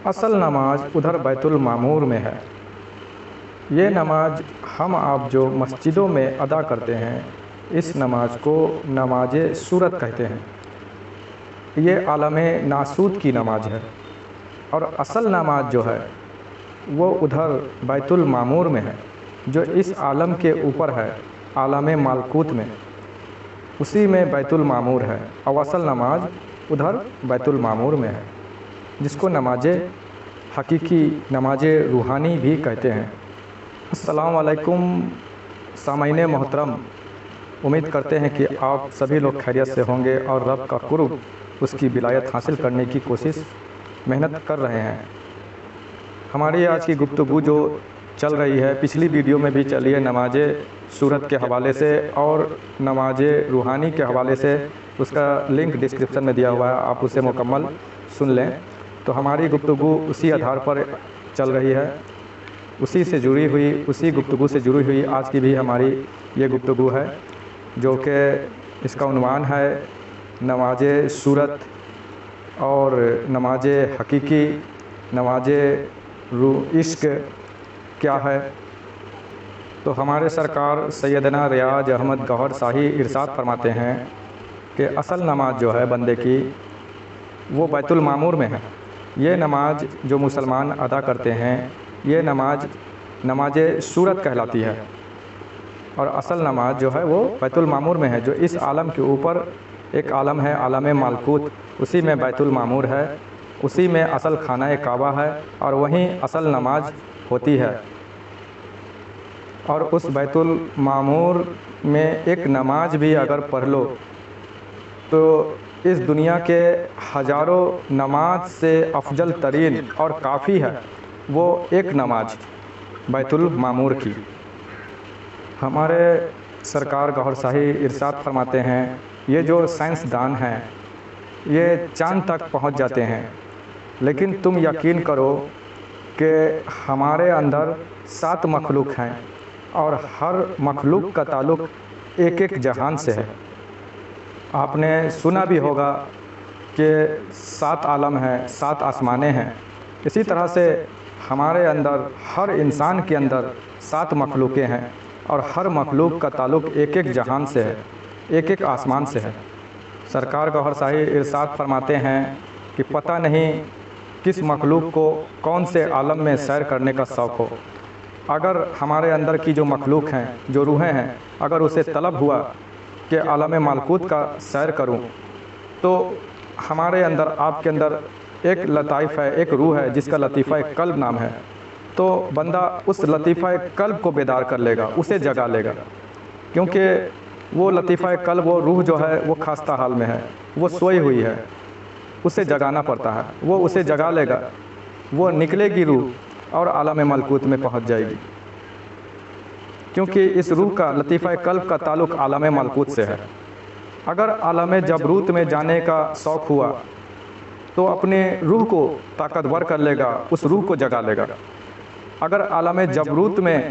اصل نماز ادھر بیت المعمور میں ہے۔ یہ نماز ہم آپ جو مسجدوں میں ادا کرتے ہیں، اس نماز کو نماز صورت کہتے ہیں۔ یہ عالم ناسوت کی نماز ہے، اور اصل نماز جو ہے وہ ادھر بیت المعمور میں ہے، جو اس عالم کے اوپر ہے، عالم ملکوت میں، اسی میں بیت المعمور ہے، اور اصل نماز ادھر بیت المعمور میں ہے، جس کو نماز حقیقی، نماز روحانی بھی کہتے ہیں۔ السلام علیکم سامعین محترم، امید کرتے ہیں کہ آپ سبھی لوگ خیریت سے ہوں گے اور رب کا قرب، اس کی ولایت حاصل کرنے کی کوشش، محنت کر رہے ہیں۔ ہماری آج کی گفتگو جو چل رہی ہے، پچھلی ویڈیو میں بھی چلی ہے نماز صورت کے حوالے سے اور نماز روحانی کے حوالے سے، اس کا لنک ڈسکرپشن میں دیا ہوا ہے، آپ اسے مکمل سن لیں۔ تو ہماری گفتگو اسی آدھار پر چل رہی ہے، اسی گفتگو سے جڑی ہوئی آج کی بھی ہماری یہ گفتگو ہے، جو کہ اس کا عنوان ہے نماز صورت اور نماز حقیقی، نماز عشق کیا ہے۔ تو ہمارے سرکار سیدنا ریاض احمد گوہر شاہی ارشاد فرماتے ہیں کہ اصل نماز جو ہے بندے کی، وہ بیت المعمور میں ہے۔ یہ نماز جو مسلمان ادا کرتے ہیں، یہ نماز صورت کہلاتی ہے، اور اصل نماز جو ہے وہ بیت المعمور میں ہے، جو اس عالم کے اوپر ایک عالم ہے، عالم ملکوت، اسی میں بیت المعمور ہے، اسی میں اصل خانہ کعبہ ہے، اور وہیں اصل نماز ہوتی ہے۔ اور اس بیت المعمور میں ایک نماز بھی اگر پڑھ لو تو اس دنیا کے ہزاروں نماز سے افضل ترین اور کافی ہے وہ ایک نماز بیت المعمور کی۔ ہمارے سرکار گوہر شاہی ارشاد فرماتے ہیں، یہ جو سائنسدان ہیں یہ چاند تک پہنچ جاتے ہیں، لیکن تم یقین کرو کہ ہمارے اندر 7 مخلوق ہیں، اور ہر مخلوق کا تعلق ایک ایک جہان سے ہے۔ آپ نے سنا بھی ہوگا کہ 7 عالم ہیں، 7 آسمانیں ہیں۔ اسی طرح سے ہمارے اندر، ہر انسان کے اندر 7 مخلوقیں ہیں، اور ہر مخلوق کا تعلق ایک ایک جہان سے ہے، ایک ایک آسمان سے ہے۔ سرکار گوہر شاہی ارشاد فرماتے ہیں کہ پتہ نہیں کس مخلوق کو کون سے عالم میں سیر کرنے کا شوق ہو۔ اگر ہمارے اندر کی جو مخلوق ہیں، جو روحیں ہیں، اگر اسے طلب ہوا کہ عالم ملکوت کا سیر کروں، تو ہمارے اندر، آپ کے اندر ایک لطائف ہے، ایک روح ہے جس کا لطیفہ قلب نام ہے، تو بندہ اس لطیفہ قلب کو بیدار کر لے گا، اسے جگا لے گا، کیونکہ وہ لطیفہ قلب، وہ روح جو ہے وہ خستہ حال میں ہے، وہ سوئی ہوئی ہے، اسے جگانا پڑتا ہے، وہ اسے جگا لے گا، وہ نکلے گی روح اور عالم ملکوت میں پہنچ جائے گی، کیونکہ اس روح کا، لطیفہ قلب کا تعلق عالم ملکوت سے ہے۔ اگر عالم جبروت میں جانے کا شوق ہوا تو اپنے روح کو طاقتور کر لے گا، اس روح کو جگا لے گا۔ اگر عالم جبروت میں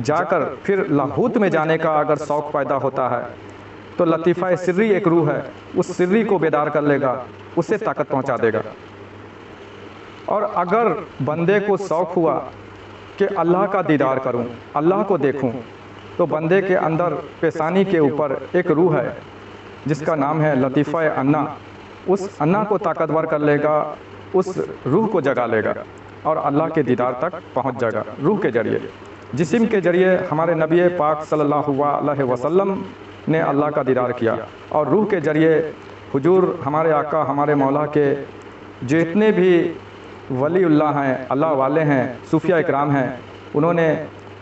جا کر پھر لاہوت میں جانے کا اگر شوق پیدا ہوتا ہے تو لطیفہ سری ایک روح ہے، اس سری کو بیدار کر لے گا، اسے طاقت پہنچا دے گا۔ اور اگر بندے کو شوق ہوا کہ اللہ کا دیدار کروں، اللہ کو دیکھوں، تو بندے کے اندر پیشانی کے اوپر ایک روح ہے جس کا نام ہے لطیفہ انا، اس انا کو طاقتور کر لے گا، اس روح کو جگا لے گا، اور اللہ کے دیدار تک پہنچ جائے گا روح کے ذریعے۔ جسم کے ذریعے ہمارے نبی پاک صلی اللہ علیہ وسلم نے اللہ کا دیدار کیا، اور روح کے ذریعے حضور ہمارے آقا، ہمارے مولا کے جتنے بھی ولی اللہ ہیں، اللہ والے ہیں، صوفیہ اکرام ہیں، انہوں نے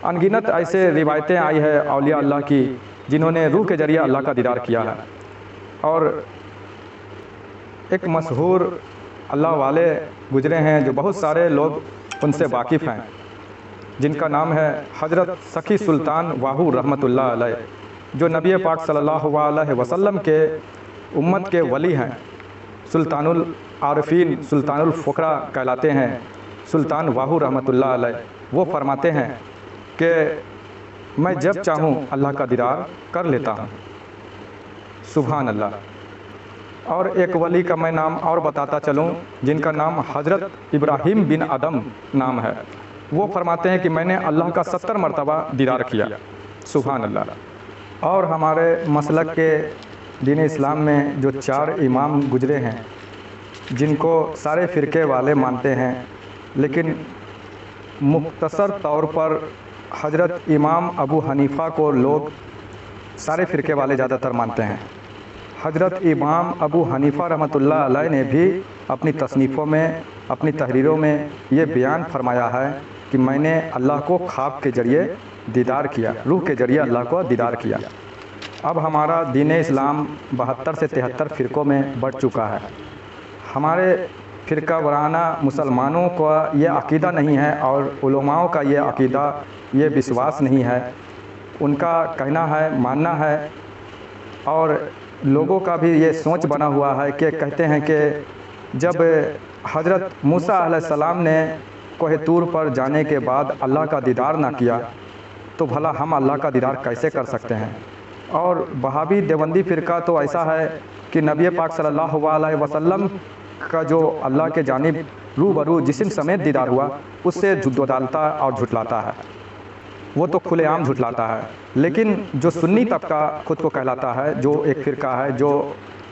انگنت ایسے روایتیں آئی ہے اولیاء اللہ کی جنہوں نے روح کے ذریعے اللہ کا دیدار کیا ہے۔ اور ایک مشہور اللہ والے گزرے ہیں جو بہت سارے لوگ ان سے واقف ہیں، جن کا نام ہے حضرت سخی سلطان واہو رحمۃ اللہ علیہ، جو نبی پاک صلی اللہ علیہ وسلم کے امت کے ولی ہیں، سلطان العارفین، سلطان الفقراء کہلاتے ہیں، سلطان واہو رحمۃ اللہ علیہ۔ وہ فرماتے ہیں کہ میں جب چاہوں اللہ کا دیدار کر لیتا ہوں۔ سبحان اللہ۔ اور ایک ولی کا میں نام اور بتاتا چلوں جن کا نام حضرت ابراہیم بن ادم نام ہے۔ وہ فرماتے ہیں کہ میں نے اللہ کا 70 مرتبہ دیدار کیا۔ سبحان اللہ۔ اور ہمارے مسلک کے دین اسلام میں جو 4 امام گزرے ہیں جن کو سارے فرقے والے مانتے ہیں، لیکن مختصر طور پر حضرت امام ابو حنیفہ کو لوگ سارے فرقے والے زیادہ تر مانتے ہیں۔ حضرت امام ابو حنیفہ رحمۃ اللہ علیہ نے بھی اپنی تصنیفوں میں، اپنی تحریروں میں یہ بیان فرمایا ہے کہ میں نے اللہ کو خواب کے ذریعے دیدار کیا، روح کے ذریعے اللہ کو دیدار کیا۔ اب ہمارا دین اسلام 72 سے 73 فرقوں میں بڑھ چکا ہے۔ ہمارے فرقہ وارانہ مسلمانوں کا یہ عقیدہ نہیں ہے اور علماؤں کا یہ عقیدہ، یہ وشواس نہیں ہے۔ ان کا کہنا ہے، ماننا ہے، اور لوگوں کا بھی یہ سوچ بنا ہوا ہے کہ کہتے ہیں کہ جب حضرت موسیٰ علیہ السلام نے کوہ طور پر جانے کے بعد اللہ کا دیدار نہ کیا تو بھلا ہم اللہ کا دیدار کیسے کر سکتے ہیں؟ اور وہابی دیوبندی فرقہ تو ایسا ہے کہ نبی پاک صلی اللہ علیہ وسلم کا جو اللہ کے جانب روبرو جسم سمیت دیدار ہوا اس سے ڈالتا اور جھٹلاتا ہے، وہ تو کھلے عام جھٹلاتا ہے۔ لیکن جو سنی طبقہ خود کو کہلاتا ہے، جو ایک فرقہ ہے جو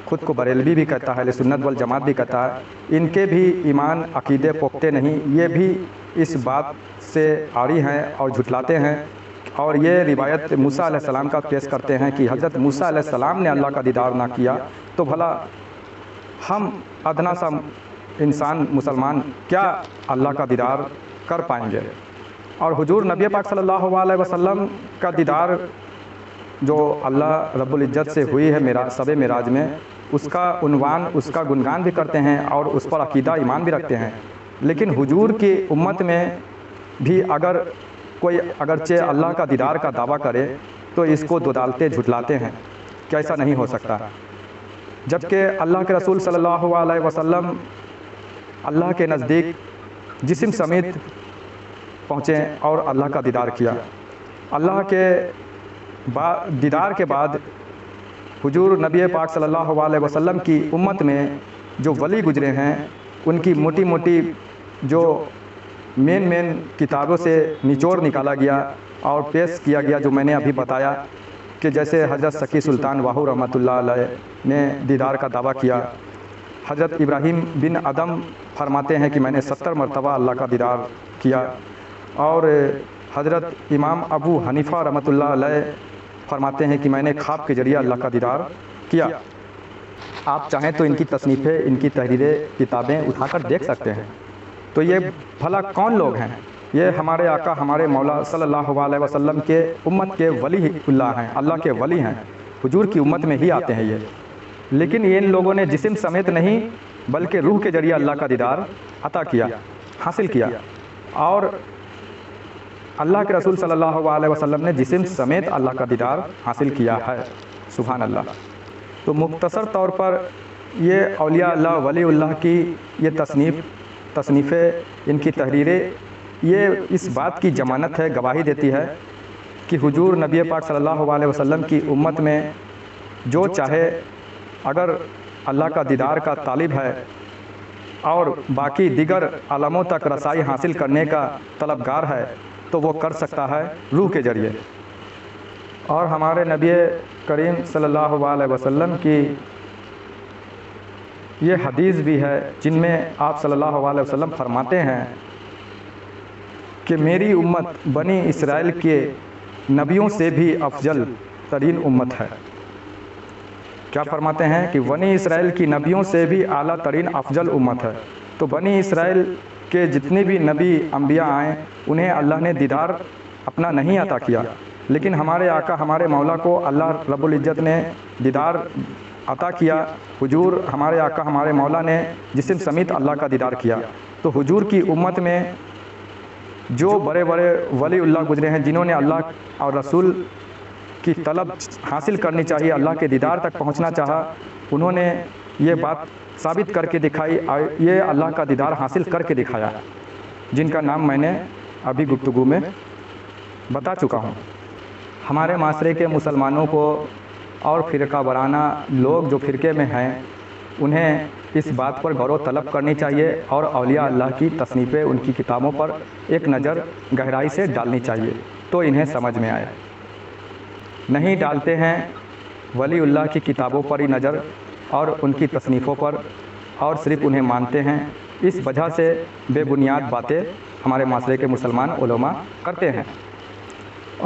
خود کو بریلوی بھی کہتا ہے، اہل سنت والجماعت بھی کہتا ہے، ان کے بھی ایمان عقیدے پختہ نہیں، یہ بھی اس بات سے عاری ہیں اور جھٹلاتے ہیں، اور یہ روایت موسیٰ علیہ السلام کا پیش کرتے ہیں کہ حضرت موسیٰ علیہ السلام نے اللہ کا دیدار نہ کیا تو بھلا ہم ادنا سا انسان مسلمان کیا اللہ کا دیدار کر پائیں گے؟ اور حضور نبی پاک صلی اللہ علیہ وسلم کا دیدار جو اللہ رب العزت سے ہوئی ہے شب معراج میں، اس کا عنوان، اس کا گنگان بھی کرتے ہیں اور اس پر عقیدہ ایمان بھی رکھتے ہیں۔ لیکن حضور کی امت میں بھی اگر کوئی اگرچہ اللہ کا دیدار کا دعویٰ کرے تو اس کو دودالتے جھٹلاتے ہیں کہ ایسا نہیں ہو سکتا، جبکہ اللہ کے رسول صلی اللہ علیہ وسلم اللہ کے نزدیک جسم سمیت پہنچے اور اللہ کا دیدار کیا۔ اللہ کے دیدار کے بعد حضور نبی پاک صلی اللہ علیہ وسلم کی امت میں جو ولی گزرے ہیں ان کی موٹی موٹی جو مین کتابوں سے نچوڑ نکالا گیا اور پیش کیا گیا، جو میں نے ابھی بتایا کہ جیسے حضرت سکی سلطان واہو رحمۃ اللہ علیہ نے دیدار کا دعویٰ کیا، حضرت ابراہیم بن ادم فرماتے ہیں کہ میں نے 70 مرتبہ اللہ کا دیدار کیا، اور حضرت امام ابو حنیفہ رحمۃ اللہ علیہ فرماتے ہیں کہ میں نے خواب کے ذریعے اللہ کا دیدار کیا۔ آپ چاہیں تو ان کی تصنیفیں، ان کی تحریریں، کتابیں اٹھا کر دیکھ سکتے ہیں۔ تو یہ بھلا کون لوگ ہیں؟ یہ ہمارے آقا، ہمارے مولا صلی اللہ علیہ وسلم کے امت کے ولی اللہ ہیں، اللہ کے ولی ہیں، حضور کی امت میں ہی آتے ہیں یہ۔ لیکن ان لوگوں نے جسم سمیت نہیں بلکہ روح کے ذریعے اللہ کا دیدار عطا کیا، حاصل کیا، اور اللہ کے رسول صلی اللہ علیہ وسلم نے جسم سمیت اللہ کا دیدار حاصل کیا ہے۔ سبحان اللہ۔ تو مختصر طور پر یہ اولیاء اللہ، ولی اللہ کی یہ تصنیفیں، ان کی تحریریں، یہ اس بات کی ضمانت ہے، گواہی دیتی ہے کہ حضور نبی پاک صلی اللہ علیہ وسلم کی امت میں جو چاہے اگر اللہ کا دیدار کا طالب ہے اور باقی دیگر عالموں تک رسائی حاصل کرنے کا طلبگار ہے تو وہ کر سکتا ہے روح کے ذریعے۔ اور ہمارے نبی کریم صلی اللہ علیہ وسلم کی یہ حدیث بھی ہے جن میں آپ صلی اللہ علیہ وسلم فرماتے ہیں کہ میری امت بنی اسرائیل کے نبیوں سے بھی افضل ترین امت ہے۔ کیا فرماتے ہیں کہ بنی اسرائیل کی نبیوں سے بھی اعلیٰ ترین افضل امت ہے۔ تو بنی اسرائیل کے جتنے بھی نبی انبیاء آئیں انہیں اللہ نے دیدار اپنا نہیں عطا کیا، لیکن ہمارے آقا، ہمارے مولا کو اللہ رب العزت نے دیدار عطا کیا۔ حضور ہمارے آقا، ہمارے مولا نے جسم سمیت اللہ کا دیدار کیا۔ تو حضور کی امت میں جو بڑے بڑے ولی اللہ گزرے ہیں جنہوں نے اللہ اور رسول کی طلب حاصل کرنی چاہیے، اللہ کے دیدار تک پہنچنا چاہا، انہوں نے یہ بات ثابت کر کے دکھائی، یہ اللہ کا دیدار حاصل کر کے دکھایا، جن کا نام میں نے ابھی گفتگو میں بتا چکا ہوں۔ ہمارے معاشرے کے مسلمانوں کو اور فرقہ وارانہ لوگ جو فرقے میں ہیں انہیں اس بات پر غور و طلب کرنی چاہیے اور اولیاء اللہ کی تصنیفیں ان کی کتابوں پر ایک نظر گہرائی سے ڈالنی چاہیے تو انہیں سمجھ میں آئے۔ نہیں ڈالتے ہیں ولی اللہ کی کتابوں پر ہی نظر اور ان کی تصنیفوں پر، اور صرف انہیں مانتے ہیں۔ اس وجہ سے بے بنیاد باتیں ہمارے معاشرے کے مسلمان علماء کرتے ہیں۔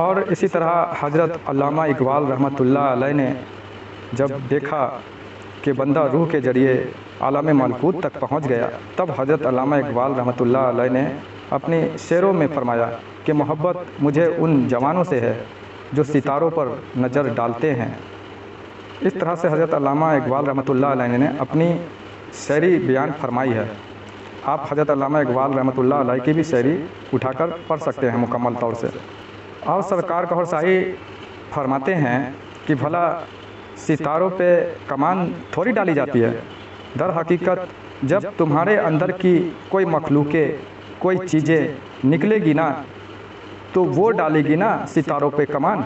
اور اسی طرح حضرت علامہ اقبال رحمۃ اللہ علیہ نے جب دیکھا کہ بندہ روح کے ذریعے عالم ملکوت تک پہنچ گیا، تب حضرت علامہ اقبال رحمۃ اللہ علیہ نے اپنی شعروں میں فرمایا کہ محبت مجھے ان جوانوں سے ہے جو ستاروں پر نظر ڈالتے ہیں۔ اس طرح سے حضرت علامہ اقبال رحمۃ اللہ علیہ نے اپنی شعری بیان فرمائی ہے۔ آپ حضرت علامہ اقبال رحمۃ اللہ علیہ کی بھی شعری اٹھا کر پڑھ سکتے ہیں مکمل طور سے۔ اور سرکار گوھر شاہی فرماتے ہیں کہ بھلا ستاروں پہ کمان تھوڑی ڈالی جاتی ہے، در حقیقت جب تمہارے اندر کی کوئی مخلوقیں، کوئی چیزیں نکلے گی نا تو وہ ڈالے گی نا ستاروں پہ کمان۔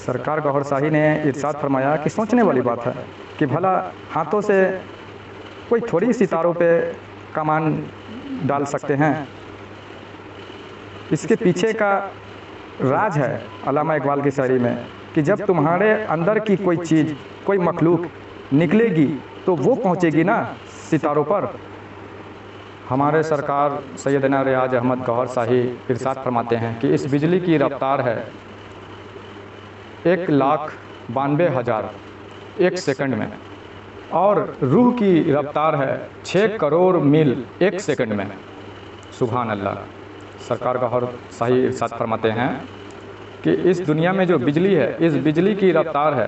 سرکار گوھر شاہی نے ارشاد فرمایا کہ سوچنے والی بات ہے کہ بھلا ہاتھوں سے کوئی تھوڑی ستاروں پہ کمان ڈال سکتے ہیں۔ اس کے پیچھے کا راز ہے علامہ اقبال کی شاعری میں کہ جب تمہارے اندر کی کوئی چیز، کوئی مخلوق نکلے گی تو وہ پہنچے گی نا ستاروں پر۔ ہمارے سرکار سیدنا ریاض احمد گوھر شاہی ارشاد فرماتے ہیں کہ اس بجلی کی رفتار ہے 1,92,000 ایک سیکنڈ میں، اور روح کی رفتار ہے 6 کروڑ میل ایک سیکنڈ میں۔ سبحان اللہ۔ سرکار گوھر شاہی ارشاد فرماتے ہیں کہ اس دنیا میں جو بجلی ہے، اس بجلی کی رفتار ہے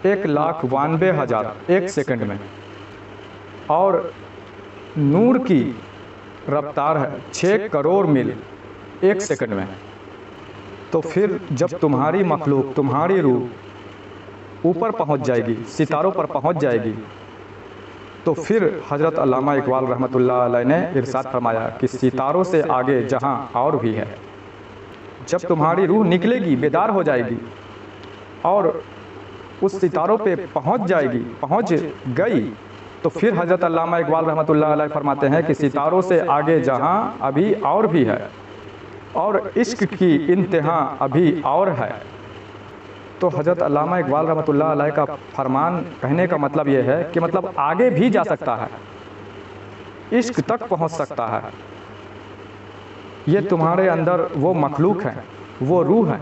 1,92,000 ایک سیکنڈ میں، اور نور کی رفتار ہے 6 کروڑ میل ایک سیکنڈ میں۔ تو پھر جب تمہاری مخلوق، تمہاری روح اوپر پہنچ جائے گی، ستاروں پر پہنچ جائے گی، تو پھر حضرت علامہ اقبال رحمۃ اللہ علیہ نے ارشاد فرمایا کہ ستاروں سے آگے جہاں اور بھی ہے۔ جب تمہاری روح نکلے گی، بیدار ہو جائے گی اور اس ستاروں پہ پہنچ جائے گی، پہنچ گئی، تو پھر حضرت علامہ اقبال رحمۃ اللہ علیہ فرماتے ہیں کہ ستاروں سے آگے جہاں ابھی اور بھی ہے، اور عشق کی انتہا ابھی اور ہے۔ تو حضرت علامہ اقبال رحمۃ اللہ علیہ کا فرمان کہنے کا مطلب یہ ہے کہ مطلب آگے بھی جا سکتا ہے، عشق تک پہنچ سکتا ہے۔ یہ تمہارے اندر وہ مخلوق ہے، وہ روح ہے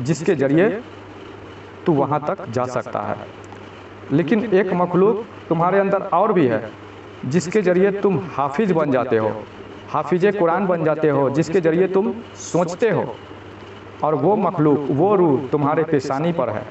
جس کے ذریعے تو وہاں تک جا سکتا ہے۔ لیکن ایک مخلوق تمہارے اندر اور بھی ہے جس کے ذریعے تم حافظ بن جاتے ہو، حافظ قرآن بن جاتے ہو، جس کے ذریعے تم سوچتے ہو، اور وہ مخلوق، وہ روح تمہارے پیشانی پر ہے۔